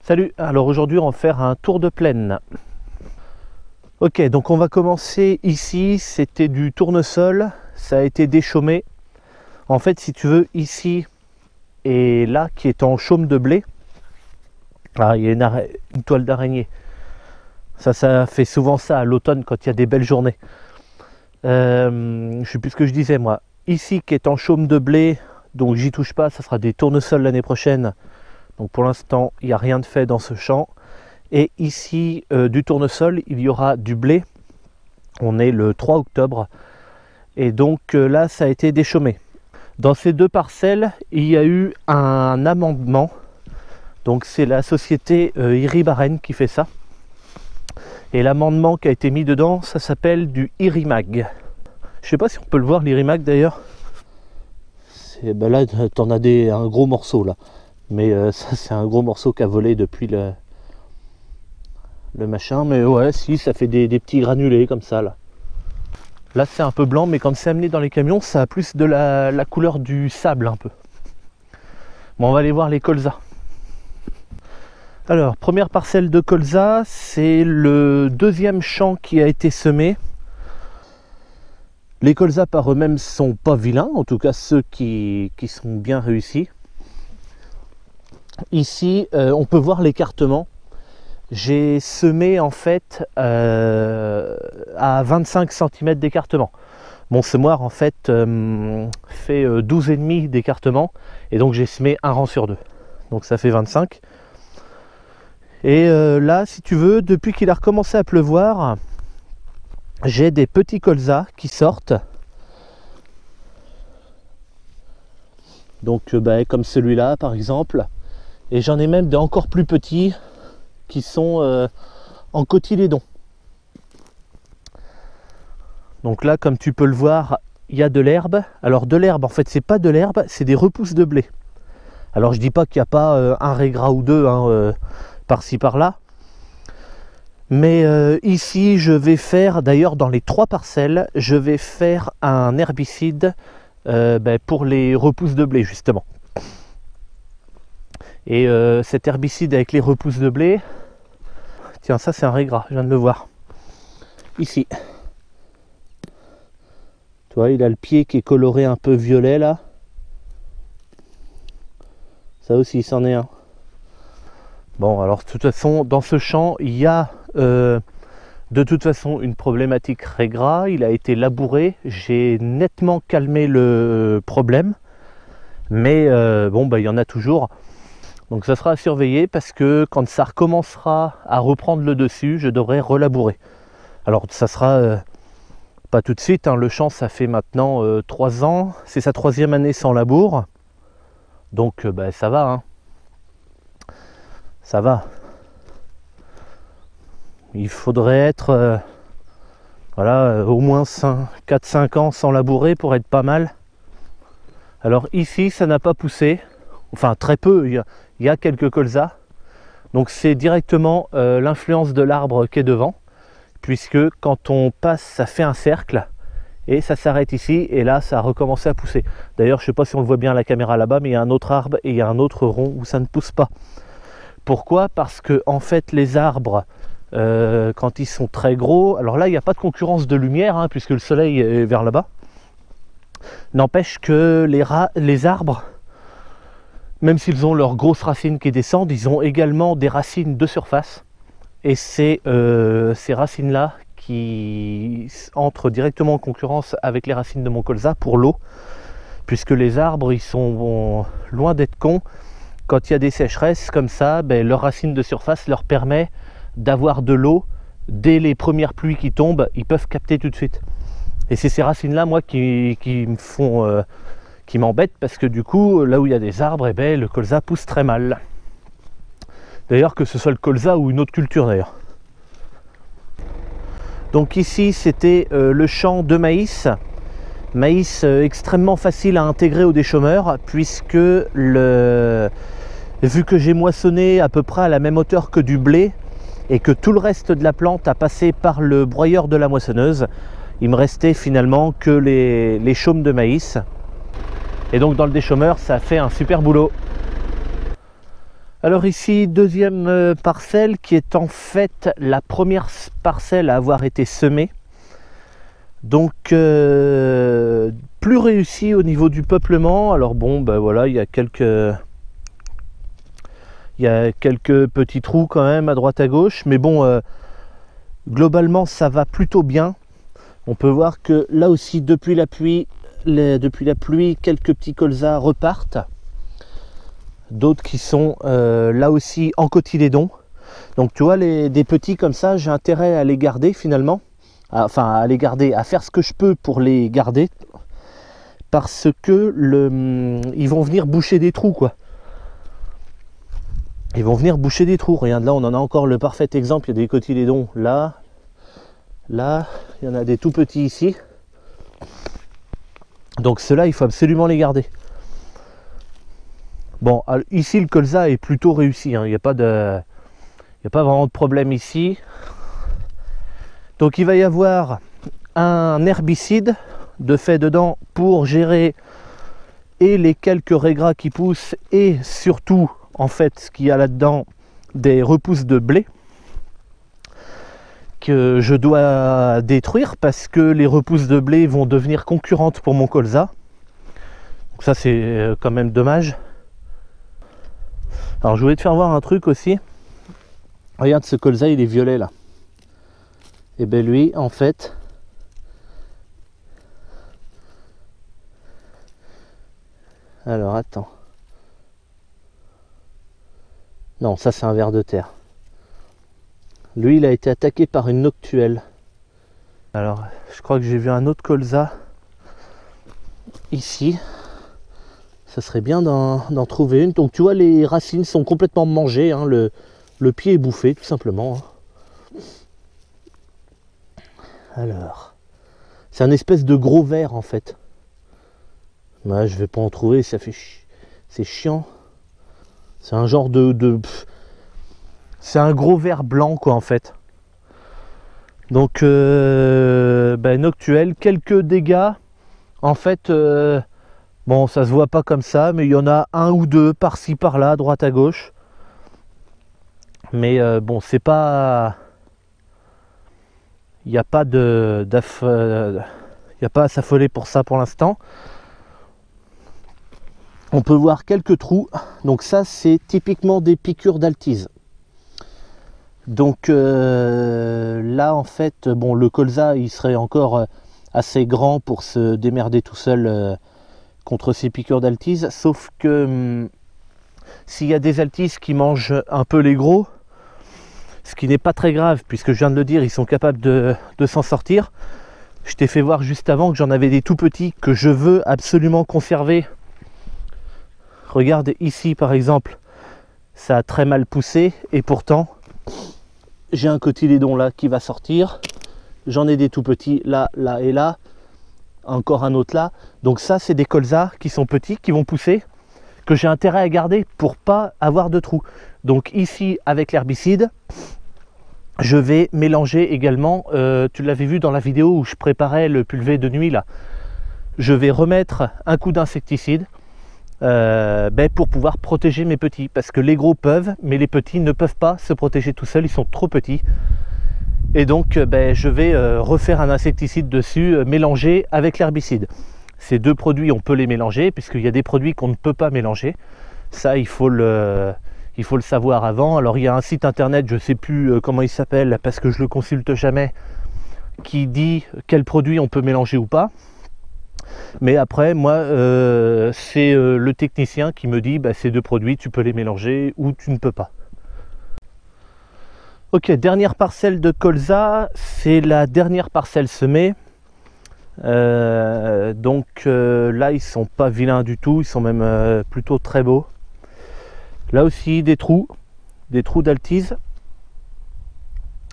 Salut, alors aujourd'hui on va faire un tour de plaine. Ok, donc on va commencer ici, c'était du tournesol, ça a été déchaumé. En fait, si tu veux, ici et là, qui est en chaume de blé, il y a une toile d'araignée. Ça fait souvent ça à l'automne quand il y a des belles journées. Je sais plus ce que je disais moi. Ici qui est en chaume de blé, donc j'y touche pas, ça sera des tournesols l'année prochaine. Donc pour l'instant, il n'y a rien de fait dans ce champ. Et ici, du tournesol, il y aura du blé. On est le 3 octobre. Et donc là, ça a été déchaumé. Dans ces deux parcelles, il y a eu un amendement. Donc c'est la société Iribaren qui fait ça. Et l'amendement qui a été mis dedans, ça s'appelle du Irimag. Je ne sais pas si on peut le voir, l'Irimag d'ailleurs. Là, tu en as un gros morceau là. Mais ça, c'est un gros morceau qui a volé depuis le machin. Mais ouais, si, ça fait des petits granulés comme ça là. Là, c'est un peu blanc, mais quand c'est amené dans les camions, ça a plus de la couleur du sable un peu. Bon, on va aller voir les colzas. Alors, première parcelle de colza, c'est le deuxième champ qui a été semé. Les colzas par eux-mêmes sont pas vilains, en tout cas ceux qui sont bien réussis. Ici, on peut voir l'écartement. J'ai semé en fait à 25 cm d'écartement. Mon semoir en fait fait 12,5 d'écartement et donc j'ai semé un rang sur deux. Donc ça fait 25. Et là, si tu veux, depuis qu'il a recommencé à pleuvoir, j'ai des petits colzas qui sortent. Donc comme celui-là par exemple. Et j'en ai même des encore plus petits qui sont en cotylédon. Donc là, comme tu peux le voir, il y a de l'herbe. Alors de l'herbe, en fait, c'est pas de l'herbe, c'est des repousses de blé. Alors je dis pas qu'il n'y a pas un régras ou deux par-ci par-là. Mais ici, je vais faire, d'ailleurs dans les 3 parcelles, je vais faire un herbicide pour les repousses de blé justement. Et cet herbicide avec les repousses de blé, tiens, ça c'est un régras, je viens de le voir. Ici. Tu vois, il a le pied qui est coloré un peu violet là. Ça aussi, c'en est un. Bon, alors de toute façon, dans ce champ, il y a de toute façon une problématique régras. Il a été labouré. J'ai nettement calmé le problème. Mais il y en a toujours. Donc ça sera à surveiller parce que quand ça recommencera à reprendre le dessus, je devrais relabourer. Alors ça sera pas tout de suite, hein. Le champ ça fait maintenant 3 ans, c'est sa 3e année sans labour. Donc ça va, hein. Ça va. Il faudrait être au moins 4-5 ans sans labourer pour être pas mal. Alors ici ça n'a pas poussé, enfin très peu. Il y a quelques colzas, donc c'est directement l'influence de l'arbre qui est devant, puisque quand on passe, ça fait un cercle et ça s'arrête ici, et là ça a recommencé à pousser. D'ailleurs, je ne sais pas si on le voit bien à la caméra là-bas, mais il y a un autre arbre et il y a un autre rond où ça ne pousse pas. Pourquoi? Parce que en fait, les arbres, quand ils sont très gros, alors là il n'y a pas de concurrence de lumière, hein, puisque le soleil est vers là-bas. N'empêche que les arbres, même s'ils ont leurs grosses racines qui descendent, ils ont également des racines de surface. Et c'est ces racines-là qui entrent directement en concurrence avec les racines de mon colza pour l'eau. Puisque les arbres, ils sont loin d'être cons. Quand il y a des sécheresses comme ça, leurs racines de surface leur permet d'avoir de l'eau. Dès les premières pluies qui tombent, ils peuvent capter tout de suite. Et c'est ces racines-là, moi, qui me font... qui m'embête parce que du coup, là où il y a des arbres, le colza pousse très mal. D'ailleurs, que ce soit le colza ou une autre culture d'ailleurs. Donc ici, c'était le champ de maïs. Maïs extrêmement facile à intégrer au déchaumeur, puisque vu que j'ai moissonné à peu près à la même hauteur que du blé, et que tout le reste de la plante a passé par le broyeur de la moissonneuse, il me restait finalement que les chaumes de maïs. Et donc dans le déchaumeur, ça a fait un super boulot. Alors ici, deuxième parcelle qui est en fait la première parcelle à avoir été semée. Donc plus réussi au niveau du peuplement. Alors bon, ben voilà, il y a quelques petits trous quand même à droite à gauche. Mais bon, globalement ça va plutôt bien. On peut voir que là aussi depuis la pluie, quelques petits colzas repartent. D'autres qui sont là aussi en cotylédon. Donc tu vois, des petits comme ça, j'ai intérêt à les garder finalement. Enfin à les garder, à faire ce que je peux pour les garder. Parce que ils vont venir boucher des trous quoi. Ils vont venir boucher des trous. Regarde là, on en a encore le parfait exemple. Il y a des cotylédons là. Là, il y en a des tout petits ici. Donc ceux-là, il faut absolument les garder. Bon, ici le colza est plutôt réussi, hein. Il n'y a pas vraiment de problème ici. Donc il va y avoir un herbicide de fait dedans pour gérer et les quelques raies qui poussent et surtout en fait ce qu'il y a là-dedans, des repousses de blé que je dois détruire parce que les repousses de blé vont devenir concurrentes pour mon colza. Donc ça c'est quand même dommage. Alors je voulais te faire voir un truc aussi. Regarde ce colza, il est violet là. Et bien lui en fait, alors attends, non ça c'est un ver de terre. Lui il a été attaqué par une noctuelle. Alors je crois que j'ai vu un autre colza ici. Ça serait bien d'en trouver une. Donc tu vois, les racines sont complètement mangées, hein. Le pied est bouffé tout simplement, hein. Alors, c'est un espèce de gros ver en fait. Ouais, je vais pas en trouver, ça fait c'est chiant. C'est un genre c'est un gros ver blanc quoi en fait. Donc noctuelle, quelques dégâts en fait. Bon, ça se voit pas comme ça, mais il y en a un ou deux par-ci par-là, à droite à gauche. Mais bon, c'est pas, il n'y a pas à s'affoler pour ça pour l'instant. On peut voir quelques trous. Donc ça, c'est typiquement des piqûres d'altise. Donc là, en fait, bon, le colza, il serait encore assez grand pour se démerder tout seul contre ces piqûres d'altise, sauf que s'il y a des altises qui mangent un peu les gros, ce qui n'est pas très grave puisque je viens de le dire, ils sont capables de s'en sortir. Je t'ai fait voir juste avant que j'en avais des tout petits que je veux absolument conserver. Regarde ici par exemple, ça a très mal poussé et pourtant j'ai un cotylédon là qui va sortir. J'en ai des tout petits là, là et là. Encore un autre là. Donc ça c'est des colzas qui sont petits, qui vont pousser, que j'ai intérêt à garder pour pas avoir de trous. Donc ici avec l'herbicide, je vais mélanger également, tu l'avais vu dans la vidéo où je préparais le pulvé de nuit là, je vais remettre un coup d'insecticide pour pouvoir protéger mes petits, parce que les gros peuvent, mais les petits ne peuvent pas se protéger tout seuls, ils sont trop petits. Et donc je vais refaire un insecticide dessus, mélangé avec l'herbicide. Ces deux produits, on peut les mélanger, puisqu'il y a des produits qu'on ne peut pas mélanger. Ça, il faut le savoir avant. Alors il y a un site internet, je ne sais plus comment il s'appelle, parce que je ne le consulte jamais, qui dit quel produit on peut mélanger ou pas. Mais après, moi, c'est le technicien qui me dit, ces deux produits, tu peux les mélanger ou tu ne peux pas. Ok, dernière parcelle de colza, c'est la dernière parcelle semée. Donc là, ils sont pas vilains du tout, ils sont même plutôt très beaux. Là aussi, des trous d'altise.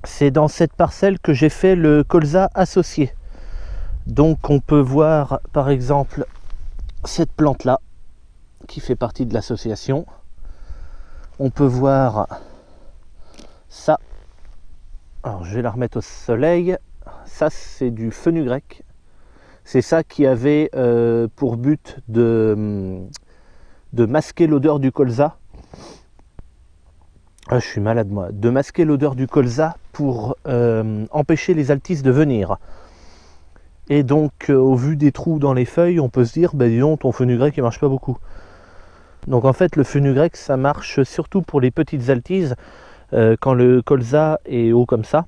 C'est dans cette parcelle que j'ai fait le colza associé. Donc on peut voir par exemple cette plante là qui fait partie de l'association. On peut voir ça. Alors je vais la remettre au soleil. Ça c'est du fenugrec. C'est ça qui avait pour but de masquer l'odeur du colza. je suis malade moi, de masquer l'odeur du colza pour empêcher les altices de venir. Et donc au vu des trous dans les feuilles, on peut se dire, bah dis donc, ton fenugrec il marche pas beaucoup. Donc en fait le fenugrec ça marche surtout pour les petites altises, quand le colza est haut comme ça.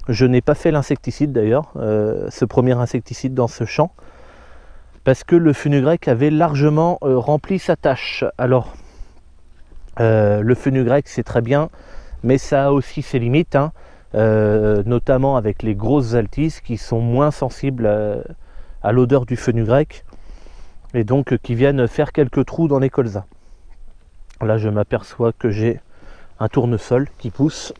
Je n'ai pas fait l'insecticide d'ailleurs, ce premier insecticide dans ce champ, parce que le fenugrec avait largement rempli sa tâche. Alors le fenugrec c'est très bien, mais ça a aussi ses limites, hein. Notamment avec les grosses altises qui sont moins sensibles à l'odeur du fenugrec et donc qui viennent faire quelques trous dans les colzas. Là je m'aperçois que j'ai un tournesol qui pousse.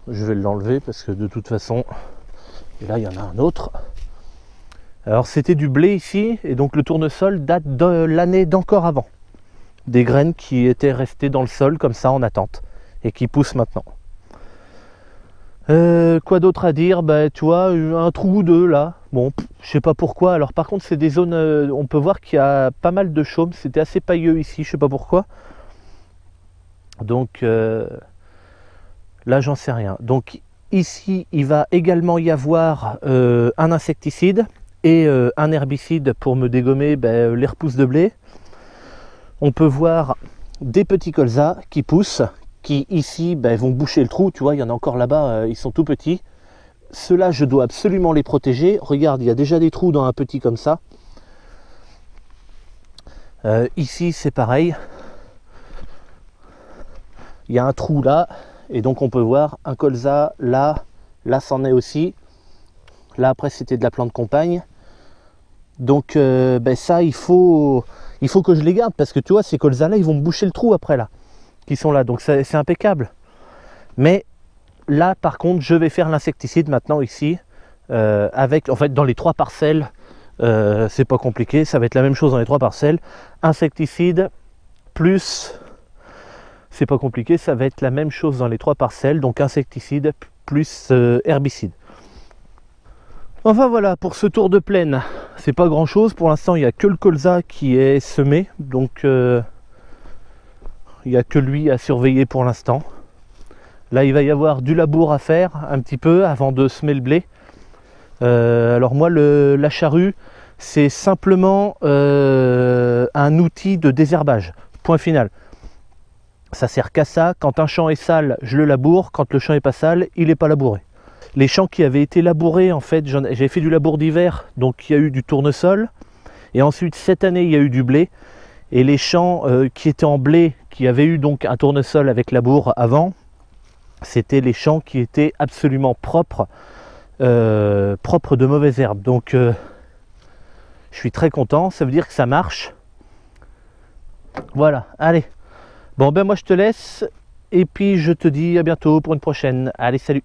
Je vais l'enlever parce que de toute façon, et là il y en a un autre. Alors c'était du blé ici et donc le tournesol date de l'année d'encore avant. Des graines qui étaient restées dans le sol comme ça en attente et qui poussent maintenant. Quoi d'autre à dire? Bah tu vois, un trou ou deux là, bon je sais pas pourquoi. Alors par contre c'est des zones, on peut voir qu'il y a pas mal de chaume, c'était assez pailleux ici, je sais pas pourquoi. Donc là j'en sais rien. Donc ici il va également y avoir un insecticide et un herbicide pour me dégommer les repousses de blé. On peut voir des petits colzas qui poussent, qui ici vont boucher le trou, tu vois, il y en a encore là-bas, ils sont tout petits. Ceux-là, je dois absolument les protéger. Regarde, il y a déjà des trous dans un petit comme ça. Ici, c'est pareil. Il y a un trou là, et donc on peut voir un colza là, là c'en est aussi. Là après c'était de la plante compagne. Donc ça il faut que je les garde parce que tu vois ces colzas là ils vont me boucher le trou après là. Qui sont là, donc c'est impeccable. Mais là par contre je vais faire l'insecticide maintenant ici avec en fait dans les 3 parcelles, c'est pas compliqué, ça va être la même chose dans les 3 parcelles. Insecticide plus, c'est pas compliqué, ça va être la même chose dans les 3 parcelles, donc insecticide plus herbicide. Enfin voilà pour ce tour de plaine, c'est pas grand chose pour l'instant, il n'y a que le colza qui est semé, donc il n'y a que lui à surveiller pour l'instant. Là il va y avoir du labour à faire un petit peu avant de semer le blé. Alors moi la charrue c'est simplement un outil de désherbage, point final. Ça sert qu'à ça, quand un champ est sale je le laboure, quand le champ est pas sale il n'est pas labouré. Les champs qui avaient été labourés, en fait j'ai fait du labour d'hiver, donc il y a eu du tournesol, et ensuite cette année il y a eu du blé. Et les champs qui étaient en blé, qui avaient eu donc un tournesol avec labour avant, c'était les champs qui étaient absolument propres, propres de mauvaises herbes. Donc je suis très content, ça veut dire que ça marche. Voilà, allez. Bon ben moi je te laisse, et puis je te dis à bientôt pour une prochaine. Allez, salut!